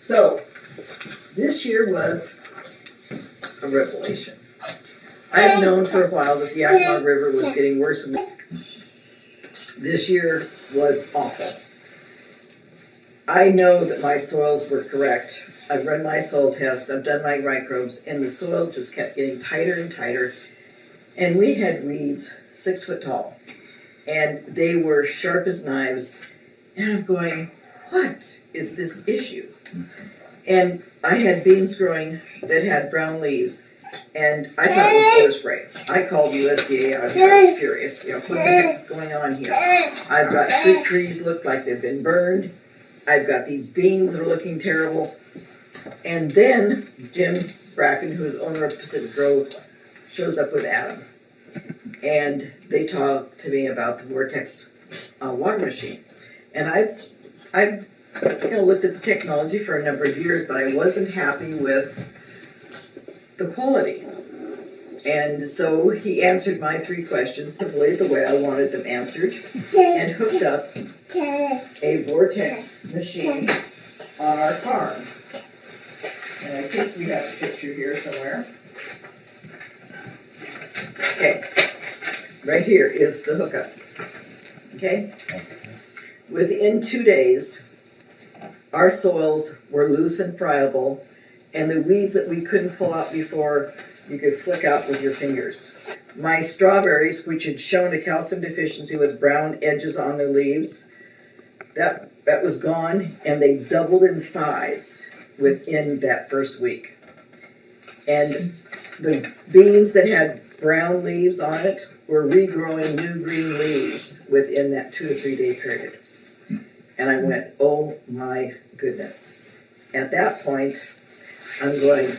So, this year was a revelation. I've known for a while that the Yakima River was getting worse and worse. This year was awful. I know that my soils were correct. I've run my soil tests, I've done my microbes, and the soil just kept getting tighter and tighter. And we had weeds 6 foot tall, and they were sharp as knives. And I'm going, what is this issue? And I had beans growing that had brown leaves, and I thought it was overspray. I called USDA out here. I was furious. You know, what the heck is going on here? I've got fruit trees look like they've been burned. I've got these beans that are looking terrible. And then Jim Bracken, who is owner of Pacific Grove, shows up with Adam. And they talk to me about the Vortex water machine. And I've looked at the technology for a number of years, but I wasn't happy with the quality. And so he answered my 3 questions simply the way I wanted them answered, and hooked up a Vortex machine on our farm. And I think we have a picture here somewhere. Okay, right here is the hookup. Okay? Within 2 days, our soils were loose and friable, and the weeds that we couldn't pull out before, you could flick out with your fingers. My strawberries, which had shown a calcium deficiency with brown edges on their leaves, that was gone, and they doubled in size within that first week. And the beans that had brown leaves on it were regrowing new green leaves within that 2 to 3 day period. And I went, oh my goodness. At that point, I'm going,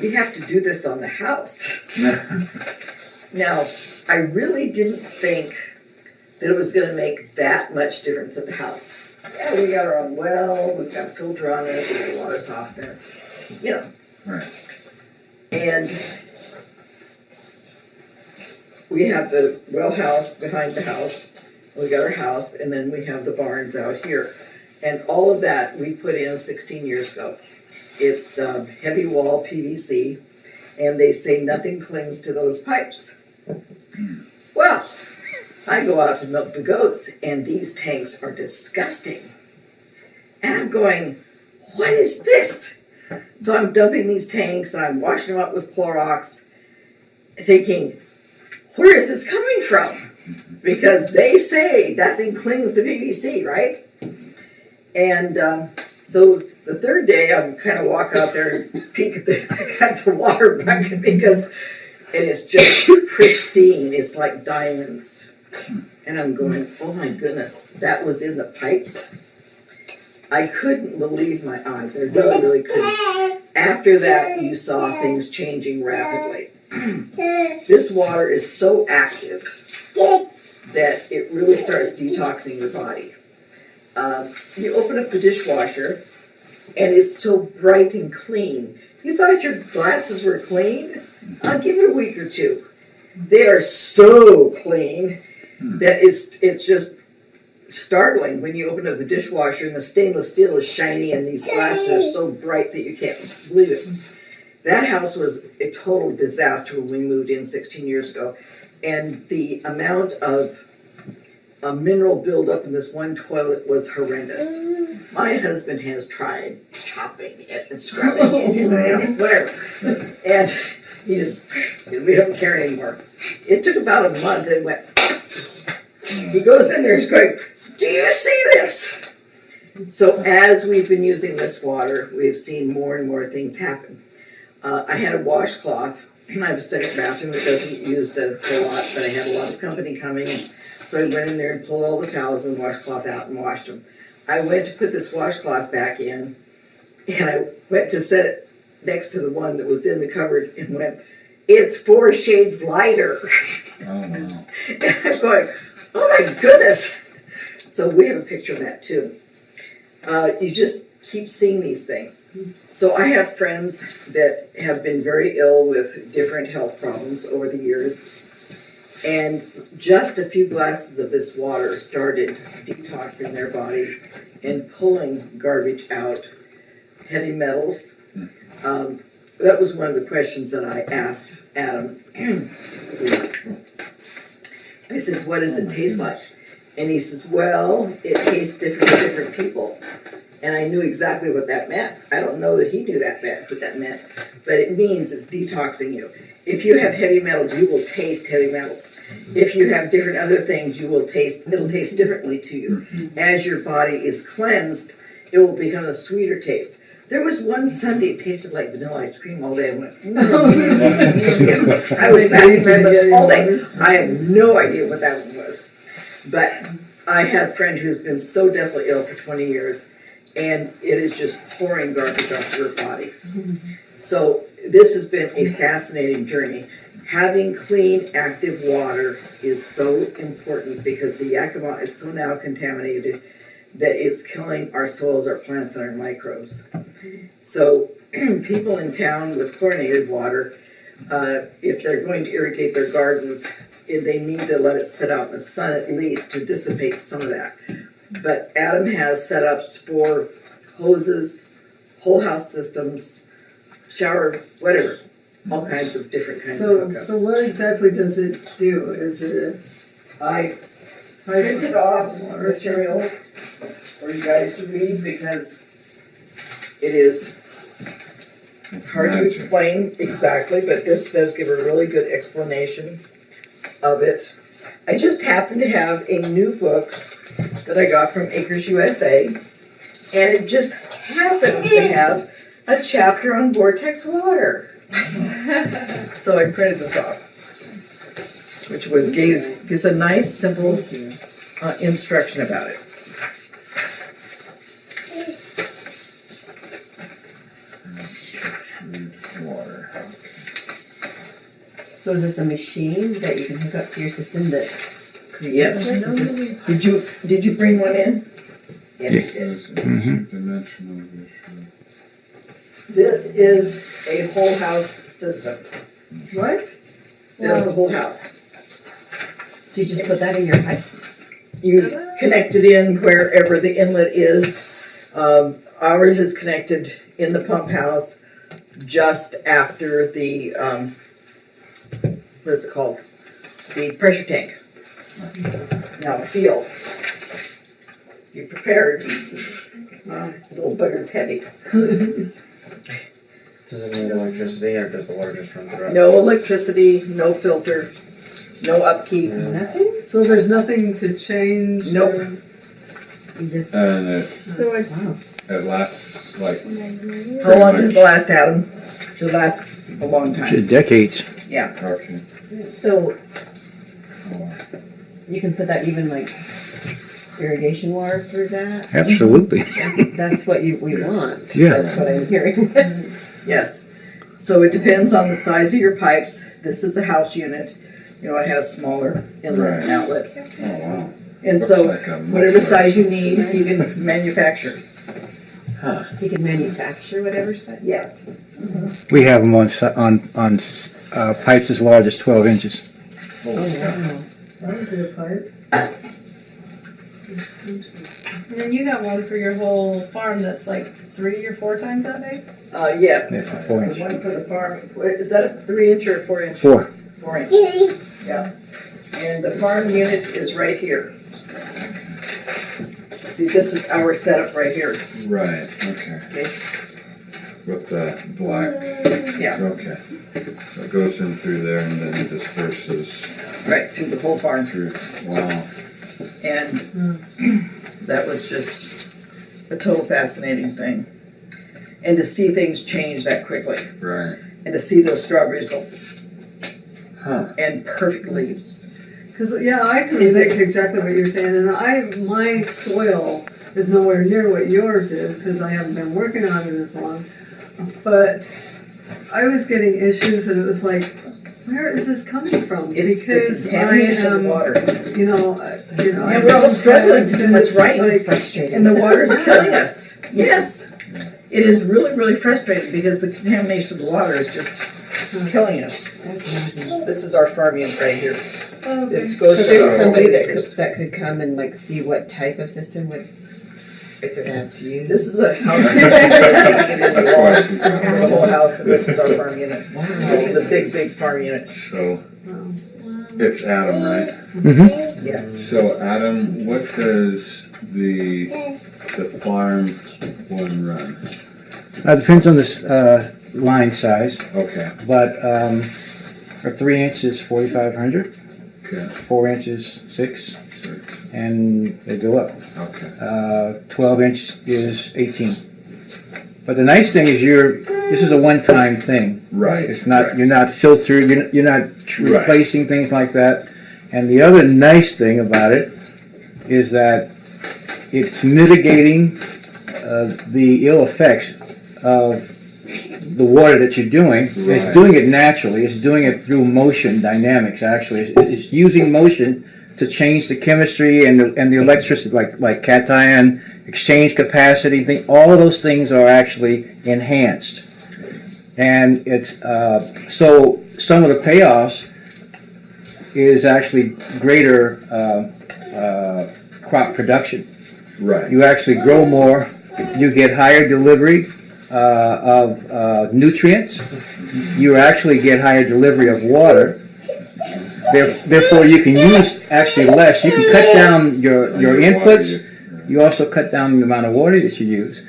we have to do this on the house. Now, I really didn't think that it was going to make that much difference at the house. Yeah, we got our own well, we've got a filter on it, we got a water softener, you know. Right. And we have the well house behind the house, we got our house, and then we have the barns out here. And all of that we put in 16 years ago. It's heavy wall PVC, and they say nothing clings to those pipes. Well, I go out to milk the goats, and these tanks are disgusting. And I'm going, what is this? So I'm dumping these tanks, and I'm washing them up with Clorox, thinking, where is this coming from? Because they say nothing clings to PVC, right? And so the 3rd day, I'm kind of walk out there and peek at the water bucket because it's just pristine. It's like diamonds. And I'm going, oh my goodness, that was in the pipes? I couldn't believe my eyes. I really, really couldn't. After that, you saw things changing rapidly. This water is so active that it really starts detoxing your body. You open up the dishwasher, and it's so bright and clean. You thought your glasses were clean? I'll give it a week or 2. They are so clean that it's just startling when you open up the dishwasher and the stainless steel is shiny and these glasses are so bright that you can't believe it. That house was a total disaster when we moved in 16 years ago. And the amount of mineral buildup in this one toilet was horrendous. My husband has tried chopping it and scrubbing it and whatever. And we don't care anymore. It took about a month and went, he goes in there, he's going, do you see this? So as we've been using this water, we've seen more and more things happen. I had a washcloth, and I have a second bathroom that doesn't use a whole lot, but I had a lot of company coming, so I went in there and pulled all the towels and washcloth out and washed them. I went to put this washcloth back in, and I went to set it next to the one that was in the cupboard and went, it's 4 shades lighter. Oh, wow. And I'm going, oh my goodness. So we have a picture of that too. You just keep seeing these things. So I have friends that have been very ill with different health problems over the years. And just a few glasses of this water started detoxing their bodies and pulling garbage out heavy metals. That was one of the questions that I asked Adam. I said, what does it taste like? And he says, well, it tastes different to different people. And I knew exactly what that meant. I don't know that he knew what that meant, but it means it's detoxing you. If you have heavy metals, you will taste heavy metals. If you have different other things, it'll taste differently to you. As your body is cleansed, it will become a sweeter taste. There was one Sunday, it tasted like vanilla ice cream all day. I went, I was back in all day. I have no idea what that one was. But I had a friend who's been so deathly ill for 20 years, and it is just pouring garbage off her body. So this has been a fascinating journey. Having clean, active water is so important because the Yakima is so now contaminated that it's killing our soils, our plants, and our microbes. So people in town with chlorinated water, if they're going to irrigate their gardens, they need to let it sit out in the sun at least to dissipate some of that. But Adam has setups for hoses, whole house systems, shower, whatever, all kinds of different kinds of hookups. So what exactly does it do? Is it I printed off materials for you guys to read because it's hard to explain exactly, but this does give a really good explanation of it. I just happen to have a new book that I got from Acres USA, and it just happens to have a chapter on Vortex water. So I printed this off, which gives a nice, simple instruction about it. Water. So is this a machine that you can hook up to your system that creates Yes. this? Did you bring one in? Yes, you did. Dimensional issue. This is a whole house system. what? That's the whole house. So you just put that in your pipe? You connect it in wherever the inlet is. Ours is connected in the pump house just after the, what is it called? The pressure tank. Now feel. You prepared. Little bugger's heavy. Does it need electricity or does the water just run through it? No electricity, no filter, no upkeep. Nothing? So there's nothing to change? Nope. You just, And So it's, wow. it lasts like How long does it last, Adam? Should last a long time. Decades. Yeah. okay. So you can put that even like irrigation water through that? Absolutely. That's what we want. Yeah. That's what I'm hearing. Yes. So it depends on the size of your pipes. This is a house unit. You know, it has smaller inlet and outlet. Oh, wow. And Looks so like a whatever muffler. size you need, you can manufacture. Huh. You can manufacture whatever size? Yes. We have them on pipes as large as 12 inches. Oh, wow. that would be a pipe. And then you have one for your whole farm that's like 3 or 4 times that big? Yes. That's a 4 The inch. one for the farm. Is that a 3 inch or a 4 inch? 4. 4 inch. Yeah. And the farm unit is right here. See, this is our setup right here. Right, okay. Okay. With the black, Yeah. okay. So it goes in through there and then it disperses Right through the whole farm. through, wow. And that was just a total fascinating thing. And to see things change that quickly. Right. And to see those strawberries go Huh. and perfect leaves. Because, yeah, I can relate to exactly what you're saying, and my soil is nowhere near what yours is, because I haven't been working on it as long. But I was getting issues, and it was like, where is this coming from? It's because the contamination of the water. And we're all struggling to do what's right. And the waters are killing us. Yes. It is really, really frustrating because the contamination of the water is just killing us. That's amazing. This is our farm unit right here. This So goes to there's our somebody acres. that could come and like see what type of system would. right there. That's you. This is a house. The whole house, and this is our farm unit. This is a big farm unit. So, it's Adam, right? Mm-hmm. Yes. So Adam, what does the farm one run? It depends on this line size, Okay, but for 3 inches, 4,500, okay, 4 inches, 6, 6, and they go up. okay. 12 inch is 18. But the nice thing is this is a one-time thing. Right. It's not, right. you're not filtered, you're not replacing things like that. And the other nice thing about it is that it's mitigating the ill effects of the water that you're doing. Right. It's doing it naturally. It's doing it through motion dynamics, actually. It's using motion to change the chemistry and the electricity, like cation exchange capacity. All of those things are actually enhanced. And it's so some of the payoffs is actually greater crop production. Right. You actually grow more. You get higher delivery of nutrients. You actually get higher delivery of water. Therefore, you can use actually less. You can cut down your inputs. You also cut down the amount of water that you use.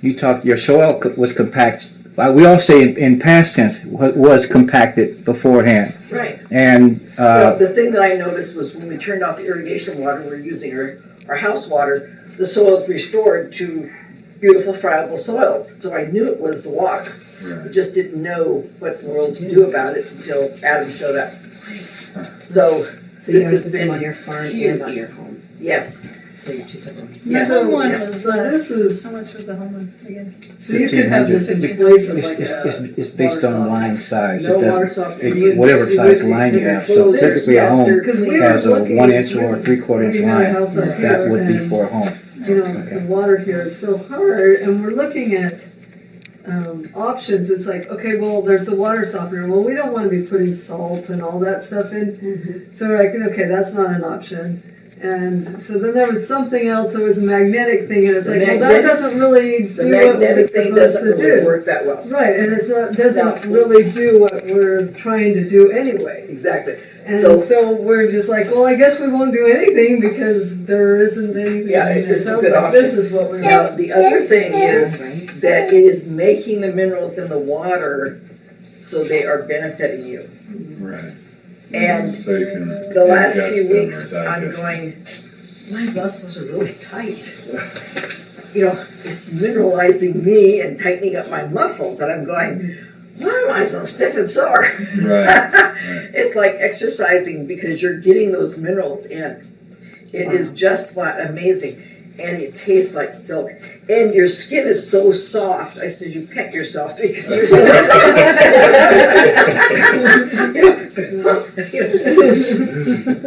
Your soil was compact. We all say in past tense was compacted beforehand. Right. And The thing that I noticed was when we turned off the irrigation water, we were using our house water, the soil is restored to beautiful, friable soil. So I knew it was the water. I Right. just didn't know what in the world to do about it until Adam showed up. So So you this have a has system been on your farm huge. and on your home. Yes. So you're two separate. Yeah. The home one Yeah. was This is, how much was the home one again? so you could have this in place of like it's based on line size. No It water doesn't- softener. whatever size line you have. So typically a home because we were has a looking. 1 inch or 3/4 inch we had a line. house up That here would be and, for a home. you know, the water here is so hard, and we're looking at options. It's like, okay, well, there's the water softener. Well, we don't want to be putting salt and all that stuff in. So we're like, okay, that's not an option. And so then there was something else that was a magnetic thing, and it's The like, well, that magnetic- doesn't really The do what magnetic it's thing supposed doesn't to really do. work that well. Right, and doesn't No. really do what we're trying to do anyway. Exactly. And So- so we're just like, well, I guess we won't do anything because there isn't anything. Yeah, and it's it a sounds good like option. this is what we're Now, the other thing is Right. that it is making the minerals in the water so they are benefiting you. Right. And So you can. the last ingest few them or weeks, I'm digest them. going, my muscles are really tight. You know, it's mineralizing me and tightening up my muscles, and I'm going, why am I so stiff and sore? Right. It's like exercising because you're getting those minerals in. It is just flat amazing, and it tastes like silk. And your skin is so soft. I said, you pet yourself because you're so soft.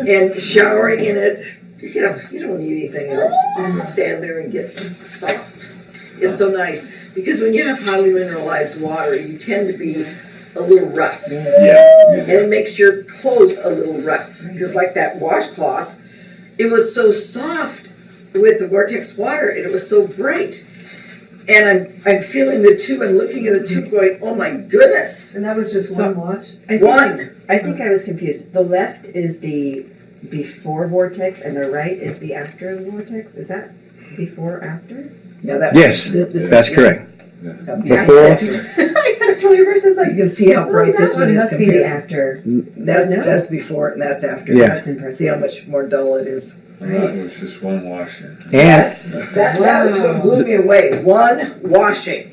And showering in it, you don't need anything else. You just stand there and get soft. It's so nice because when you have highly mineralized water, you tend to be a little rough. Yeah. And it makes your clothes a little rough. Because like that washcloth, it was so soft with the Vortex water and it was so bright. And I'm feeling the tube and looking at the tube going, oh my goodness. And that was just So- one wash? I think, One. I think I was confused. The left is the before vortex and the right is the after the vortex? Is that before after? Yeah, that Yes, this- that's yeah. correct. That's- Before- I got it totally reversed. I was You like, can see how bright this one is must be compared the to. after. That's before and that's after. Yeah. That's impressive. See how much more dull it is. That was just one washing. And That was what blew me away. One washing.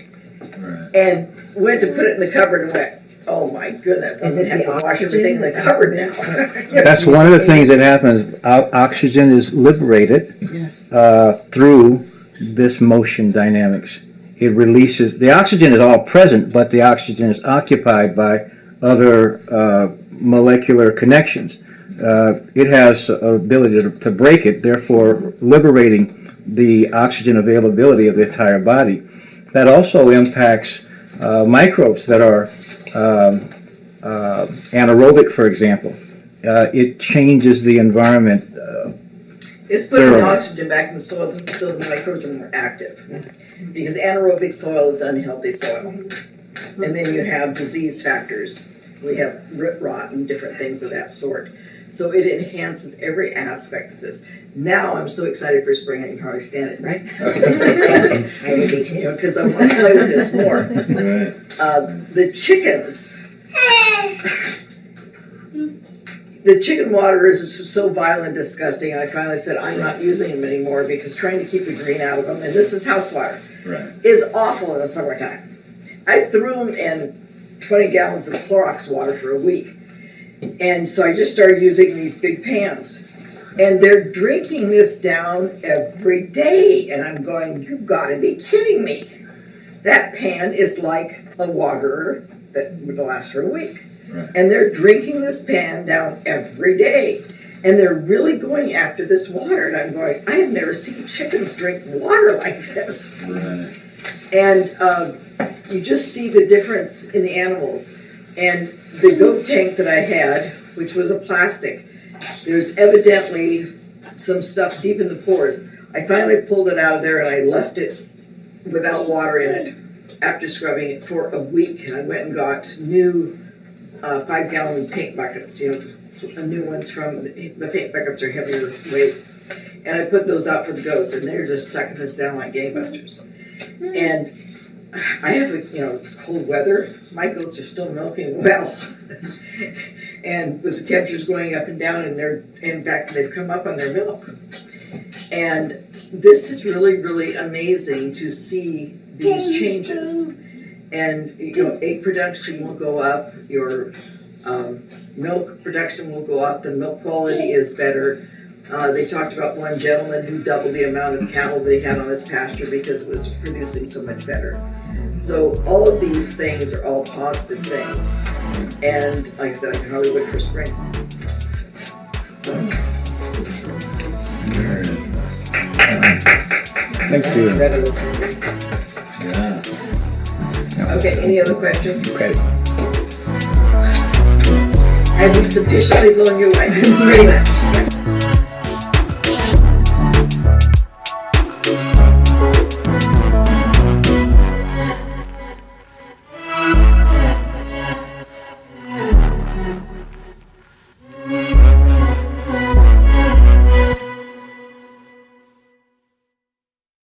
Right. And went to put it in the cupboard and went, oh my goodness, I'm Is gonna it have the to wash oxygen everything in the that's cupboard now. that's one of the things that happens. Oxygen is liberated through this motion dynamics. It releases, the oxygen is all present, but the oxygen is occupied by other molecular connections. It has an ability to break it, therefore liberating the oxygen availability of the entire body. That also impacts microbes that are anaerobic, for example. It changes the environment. It's putting the Thoroughly. oxygen back in the soil so the microbes are more active. Because anaerobic soil is unhealthy soil. And then you have disease factors. We have root rot and different things of that sort. So it enhances every aspect of this. Now I'm so excited for spring I can hardly stand it. Right? I would be too. Because I want to play with this more. Right. The chickens. The chicken water is so vile and disgusting. I finally said I'm not using them anymore because trying to keep the green out of them, and this is house water, Right. is awful in the summertime. I threw them in 20 gallons of Clorox water for a week. And so I just started using these big pans. And they're drinking this down every day. And I'm going, you've got to be kidding me. That pan is like a waterer that would last for a week. Right. And they're drinking this pan down every day. And they're really going after this water. And I'm going, I have never seen chickens drink water like this. Right. And you just see the difference in the animals. And the goat tank that I had, which was a plastic, there's evidently some stuff deep in the pores. I finally pulled it out of there and I left it without water in it after scrubbing it for a week. And I went and got new 5-gallon paint buckets, new ones from, the paint buckets are heavier weight. And I put those out for the goats and they're just sucking this down like gangbusters. And I have, it's cold weather. My goats are still milking well. And with the temperatures going up and down, and in fact, they've come up on their milk. And this is really, really amazing to see these changes. And, egg production will go up, your milk production will go up, the milk quality is better. They talked about one gentleman who doubled the amount of cattle that he had on his pasture because it was producing so much better. So all of these things are all positive things. And like I said, I can hardly wait for spring. So, Thank you. Yeah. okay, any other questions? Okay. Have we sufficiently blown you away? Pretty much.